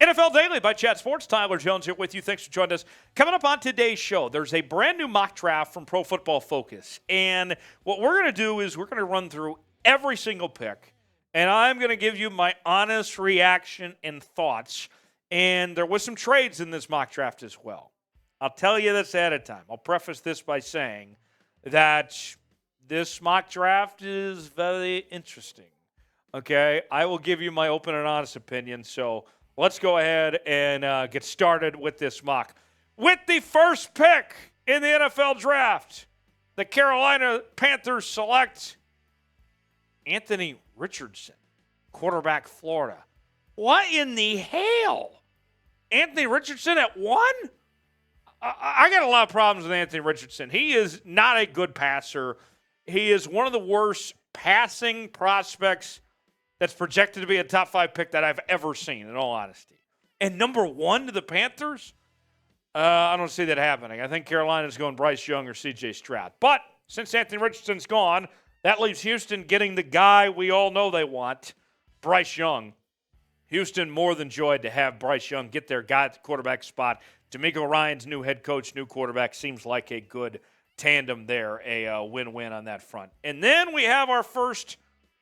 NFL Daily by Chat Sports. Tyler Jones here with you. Thanks for joining us. Coming up on today's show, there's a brand new mock draft from Pro Football Focus. And what we're going to do is we're going to run through every single pick, and I'm going to give you my honest reaction and thoughts. And there was some trades in this mock draft as well. I'll tell you this ahead of time. I'll preface this by saying that this mock draft is very interesting. Okay? I will give you my open and honest opinion, so let's go ahead and get started with this mock. With the first pick in the NFL draft, the Carolina Panthers select Anthony Richardson, quarterback, Florida. What in the hell? Anthony Richardson at 1? I got a lot of problems with Anthony Richardson. He is not a good passer. He is one of the worst passing prospects that's projected to be a top 5 pick that I've ever seen, in all honesty. And number 1 to the Panthers? I don't see that happening. I think Carolina's going Bryce Young or C.J. Stroud. But since Anthony Richardson's gone, that leaves Houston getting the guy we all know they want, Bryce Young. Houston more than joyed to have Bryce Young get their guy at the quarterback spot. D'Amico Ryan's new head coach, new quarterback, seems like a good tandem there, a win-win on that front. And then we have our first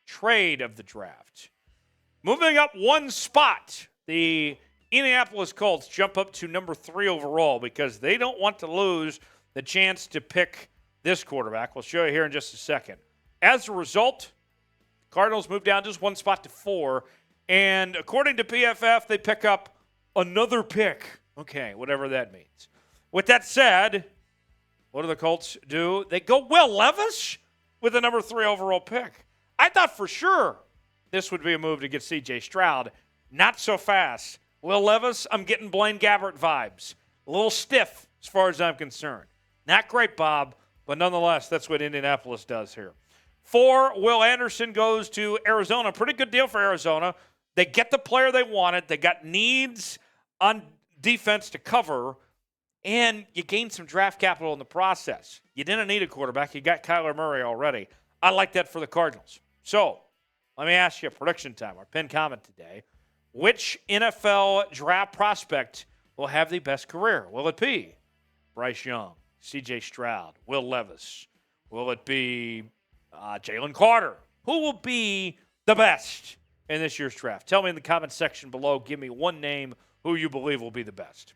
trade of the draft. Moving up one spot, the Indianapolis Colts jump up to number 3 overall because they don't want to lose the chance to pick this quarterback. We'll show you here in just a second. As a result, Cardinals move down just one spot to 4, and according to PFF, they pick up another pick. Okay, whatever that means. With that said, what do the Colts do? They go Will Levis with the number 3 overall pick. I thought for sure this would be a move to get C.J. Stroud. Not so fast. Will Levis, I'm getting Blaine Gabbert vibes. A little stiff as far as I'm concerned. Not great, Bob, but nonetheless, that's what Indianapolis does here. 4, Will Anderson goes to Arizona. Pretty good deal for Arizona. They get the player they wanted. They got needs on defense to cover, and you gained some draft capital in the process. You didn't need a quarterback. You got Kyler Murray already. I like that for the Cardinals. So, let me ask you, prediction time, our pinned comment today. Which NFL draft prospect will have the best career? Will it be Bryce Young, C.J. Stroud, Will Levis? Will it be Jalen Carter? Who will be the best in this year's draft? Tell me in the comments section below. Give me one name who you believe will be the best.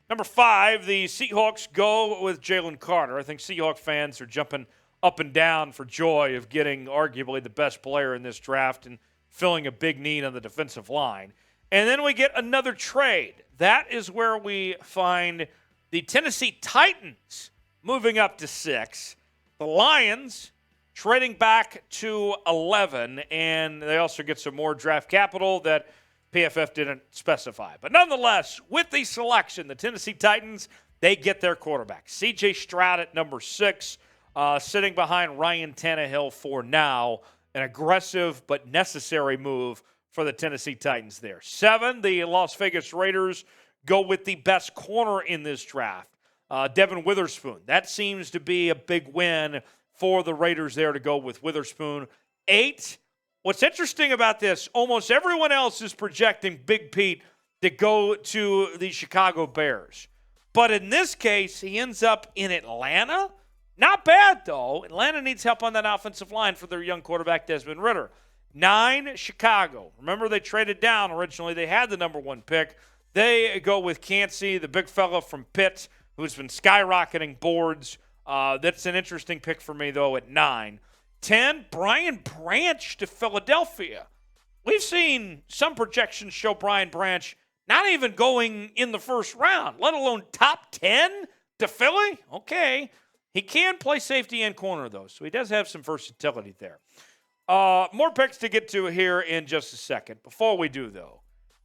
Number 5, the Seahawks go with Jalen Carter. I think Seahawks fans are jumping up and down for joy of getting arguably the best player in this draft and filling a big need on the defensive line. And then we get another trade. That is where we find the Tennessee Titans moving up to 6. The Lions trading back to 11, and they also get some more draft capital that PFF didn't specify. But nonetheless, with the selection, the Tennessee Titans, they get their quarterback. C.J. Stroud at number 6, sitting behind Ryan Tannehill for now. An aggressive but necessary move for the Tennessee Titans there. 7, the Las Vegas Raiders go with the best corner in this draft, Devon Witherspoon. That seems to be a big win for the Raiders there to go with Witherspoon. 8, what's interesting about this, almost everyone else is projecting Big Pete to go to the Chicago Bears. But in this case, he ends up in Atlanta. Not bad, though. Atlanta needs help on that offensive line for their young quarterback, Desmond Ridder. 9, Chicago. Remember, they traded down originally. They had the number 1 pick. They go with Cancey, the big fella from Pitt, who's been skyrocketing boards. That's an interesting pick for me, though, at 9. 10, Brian Branch to Philadelphia. We've seen some projections show Brian Branch not even going in the first round, let alone top 10 to Philly. Okay. He can play safety and corner, though, so he does have some versatility there. More picks to get to here in just a second. Before we do, though,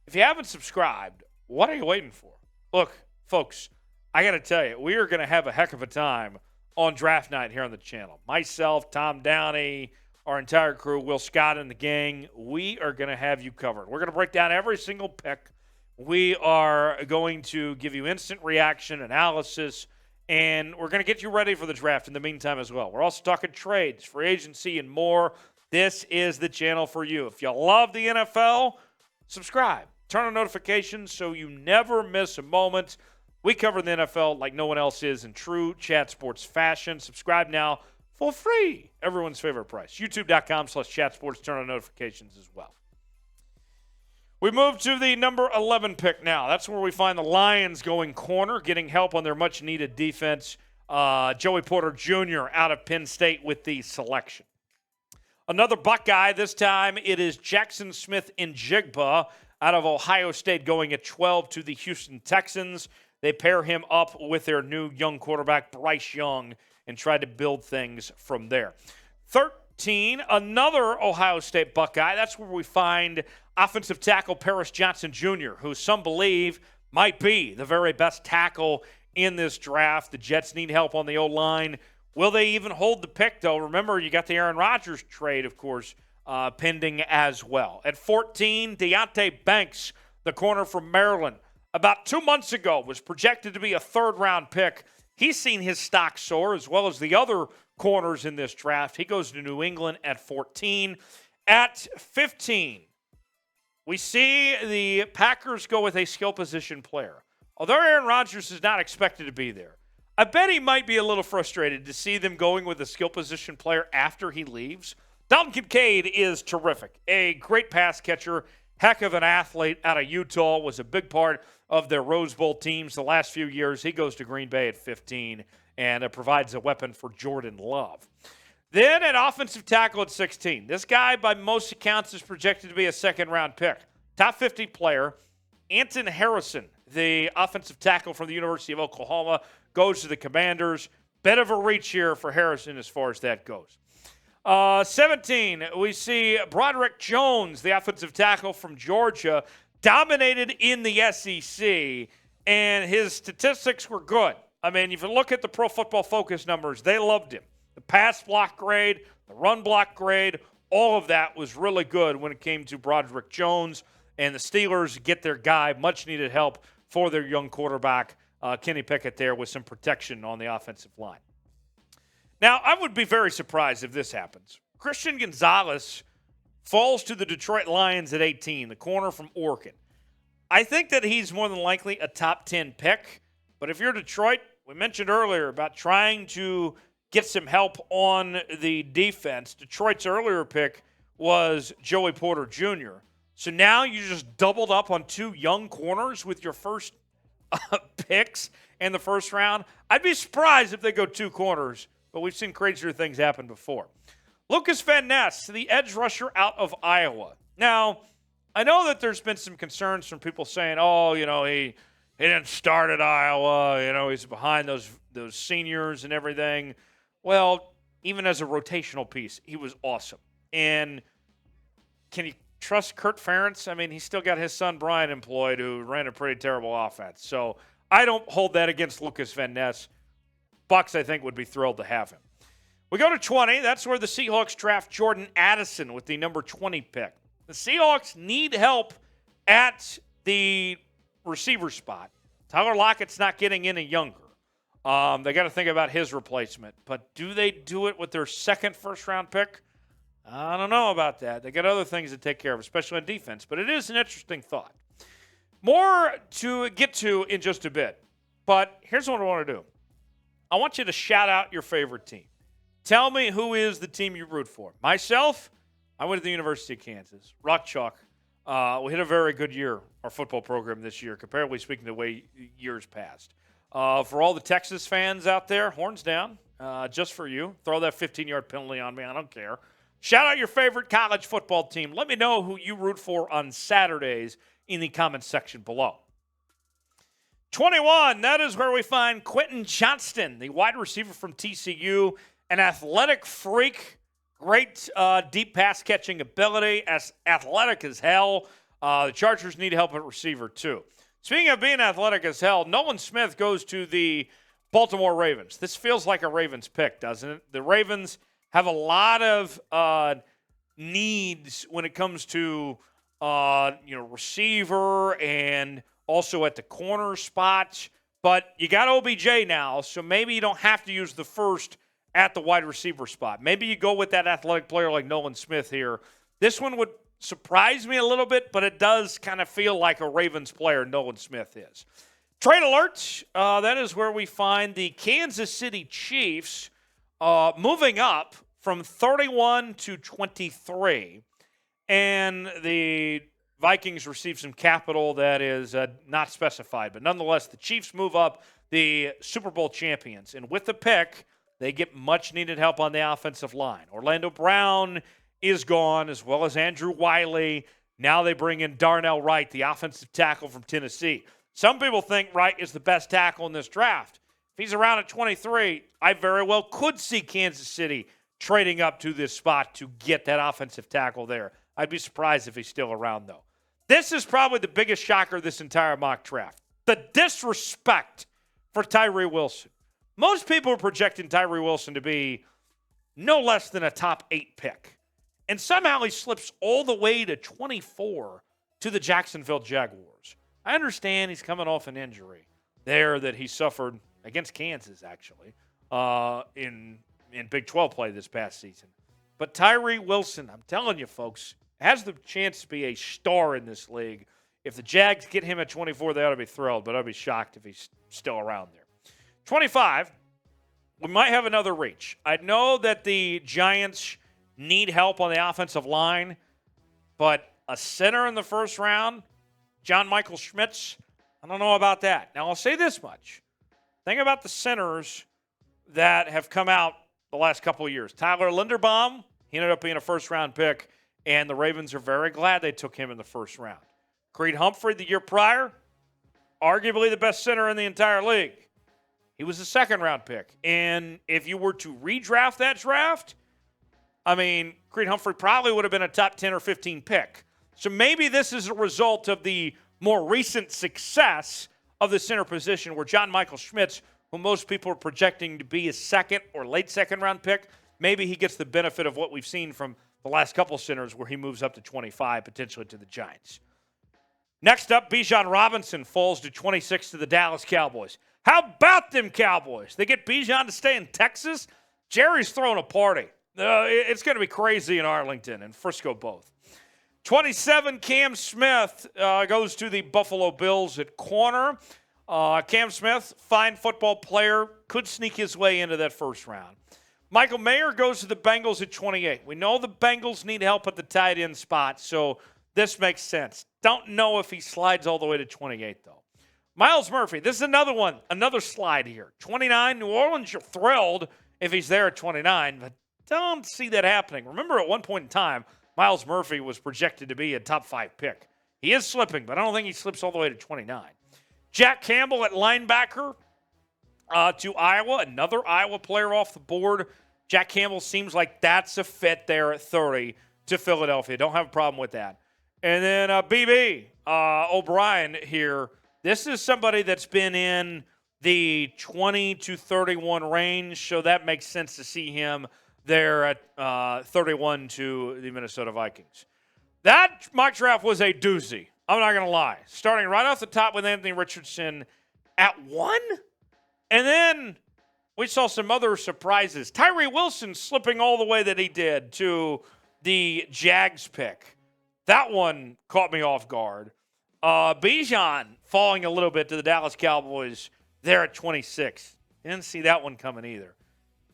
if you haven't subscribed, what are you waiting for? Look, folks, I got to tell you, we are going to have a heck of a time on draft night here on the channel. Myself, Tom Downey, our entire crew, Will Scott and the gang, we are going to have you covered. We're going to break down every single pick. We are going to give you instant reaction, analysis, and we're going to get you ready for the draft in the meantime as well. We're also talking trades, free agency, and more. This is the channel for you. If you love the NFL, subscribe. turn on notifications so you never miss a moment. We cover the NFL like no one else is in true Chat Sports fashion. Subscribe now for free. Everyone's favorite price. YouTube.com/Chat Sports. Turn on notifications as well. We move to the number 11 pick now. That's where we find the Lions going corner, getting help on their much-needed defense. Joey Porter Jr. out of Penn State with the selection. Another Buckeye. This time it is Jackson Smith-Njigba out of Ohio State going at 12 to the Houston Texans. They pair him up with their new young quarterback, Bryce Young, and try to build things from there. 13, another Ohio State Buckeye. That's where we find offensive tackle Paris Johnson Jr., who some believe might be the very best tackle in this draft. The Jets need help on the O-line. Will they even hold the pick, though? Remember, you got the Aaron Rodgers trade, of course, pending as well. At 14, Deonte Banks, the corner from Maryland, about 2 months ago was projected to be a third-round pick. He's seen his stock soar, as well as the other corners in this draft. He goes to New England at 14. At 15, we see the Packers go with a skill position player. Although Aaron Rodgers is not expected to be there, I bet he might be a little frustrated to see them going with a skill position player after he leaves. Dalton Kincaid is terrific. A great pass catcher, heck of an athlete out of Utah, was a big part of their Rose Bowl teams the last few years. He goes to Green Bay at 15 and provides a weapon for Jordan Love. Then at offensive tackle at 16. This guy, by most accounts, is projected to be a second-round pick. Top 50 player, Anton Harrison, the offensive tackle from the University of Oklahoma, goes to the Commanders. Bit of a reach here for Harrison as far as that goes. 17, we see Broderick Jones, the offensive tackle from Georgia, dominated in the SEC, and his statistics were good. I mean, if you look at the Pro Football Focus numbers, they loved him. The pass block grade, the run block grade, all of that was really good when it came to Broderick Jones, and the Steelers get their guy, much-needed help for their young quarterback, Kenny Pickett there with some protection on the offensive line. Now, I would be very surprised if this happens. Christian Gonzalez falls to the Detroit Lions at 18, the corner from Oregon. I think that he's more than likely a top 10 pick, but if you're Detroit, we mentioned earlier about trying to get some help on the defense. Detroit's earlier pick was Joey Porter Jr., so now you just doubled up on two young corners with your first picks in the first round. I'd be surprised if they go two corners, but we've seen crazier things happen before. Lucas Van Ness, the edge rusher out of Iowa. Now, I know that there's been some concerns from people saying, he didn't start at Iowa, he's behind those seniors and everything. Well, even as a rotational piece, he was awesome. And can you trust Kurt Ferentz? I mean, he's still got his son Brian employed, who ran a pretty terrible offense. So I don't hold that against Lucas Van Ness. Bucks, I think, would be thrilled to have him. We go to 20. That's where the Seahawks draft Jordan Addison with the number 20 pick. The Seahawks need help at the receiver spot. Tyler Lockett's not getting any younger. They got to think about his replacement. But do they do it with their second first-round pick? I don't know about that. They got other things to take care of, especially on defense. But it is an interesting thought. More to get to in just a bit. But here's what I want to do. I want you to shout out your favorite team. Tell me who is the team you root for. Myself, I went to the University of Kansas. Rock Chalk. We had a very good year, our football program this year, comparatively speaking to the way years past. For all the Texas fans out there, horns down, just for you. Throw that 15-yard penalty on me. I don't care. Shout out your favorite college football team. Let me know who you root for on Saturdays in the comments section below. 21, that is where we find Quentin Johnston, the wide receiver from TCU, an athletic freak, great deep pass catching ability, as athletic as hell. The Chargers need help at receiver too. Speaking of being athletic as hell, Nolan Smith goes to the Baltimore Ravens. This feels like a Ravens pick, doesn't it? The Ravens have a lot of needs when it comes to receiver and also at the corner spot. But you got OBJ now, so maybe you don't have to use the first at the wide receiver spot. Maybe you go with that athletic player like Nolan Smith here. This one would surprise me a little bit, but it does kind of feel like a Ravens player Nolan Smith is. Trade alert, that is where we find the Kansas City Chiefs moving up from 31 to 23. And the Vikings receive some capital that is not specified. But nonetheless, the Chiefs move up, the Super Bowl champions. And with the pick, they get much-needed help on the offensive line. Orlando Brown is gone, as well as Andrew Wiley. Now they bring in Darnell Wright, the offensive tackle from Tennessee. Some people think Wright is the best tackle in this draft. If he's around at 23, I very well could see Kansas City trading up to this spot to get that offensive tackle there. I'd be surprised if he's still around, though. This is probably the biggest shocker of this entire mock draft. The disrespect for Tyree Wilson. Most people are projecting Tyree Wilson to be no less than a top 8 pick. And somehow he slips all the way to 24 to the Jacksonville Jaguars. I understand he's coming off an injury there that he suffered against Kansas, actually, in Big 12 play this past season. But Tyree Wilson, I'm telling you, folks, has the chance to be a star in this league. If the Jags get him at 24, they ought to be thrilled, but I'd be shocked if he's still around there. 25, we might have another reach. I know that the Giants need help on the offensive line, but a center in the first round, John Michael Schmitz, I don't know about that. Now, I'll say this much. Think about the centers that have come out the last couple of years. Tyler Linderbaum, he ended up being a first-round pick, and the Ravens are very glad they took him in the first round. Creed Humphrey, the year prior, arguably the best center in the entire league. He was a second-round pick. And if you were to redraft that draft, I mean, Creed Humphrey probably would have been a top 10 or 15 pick. So maybe this is a result of the more recent success of the center position where John Michael Schmitz, who most people are projecting to be a second or late second-round pick, maybe he gets the benefit of what we've seen from the last couple centers where he moves up to 25, potentially to the Giants. Next up, Bijan Robinson falls to 26 to the Dallas Cowboys. How about them Cowboys? They get Bijan to stay in Texas? Jerry's throwing a party. It's going to be crazy in Arlington and Frisco both. 27, Cam Smith goes to the Buffalo Bills at corner. Cam Smith, fine football player, could sneak his way into that first round. Michael Mayer goes to the Bengals at 28. We know the Bengals need help at the tight end spot, so this makes sense. Don't know if he slides all the way to 28, though. Myles Murphy, this is another one, another slide here. 29, New Orleans, you're thrilled if he's there at 29, but don't see that happening. Remember, at one point in time, Myles Murphy was projected to be a top 5 pick. He is slipping, but I don't think he slips all the way to 29. Jack Campbell at linebacker to Iowa, another Iowa player off the board. Jack Campbell seems like that's a fit there at 30 to Philadelphia. Don't have a problem with that. And then BB O'Brien here. This is somebody that's been in the 20 to 31 range, so that makes sense to see him there at 31 to the Minnesota Vikings. That mock draft was a doozy. I'm not going to lie. Starting right off the top with Anthony Richardson at 1, and then we saw some other surprises. Tyree Wilson slipping all the way that he did to the Jags pick. That one caught me off guard. Bijan falling a little bit to the Dallas Cowboys there at 26. Didn't see that one coming either.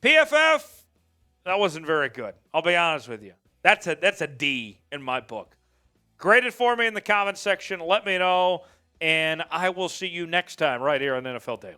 PFF, that wasn't very good. I'll be honest with you. That's a D in my book. Grade it for me in the comments section. Let me know, and I will see you next time right here on NFL Daily.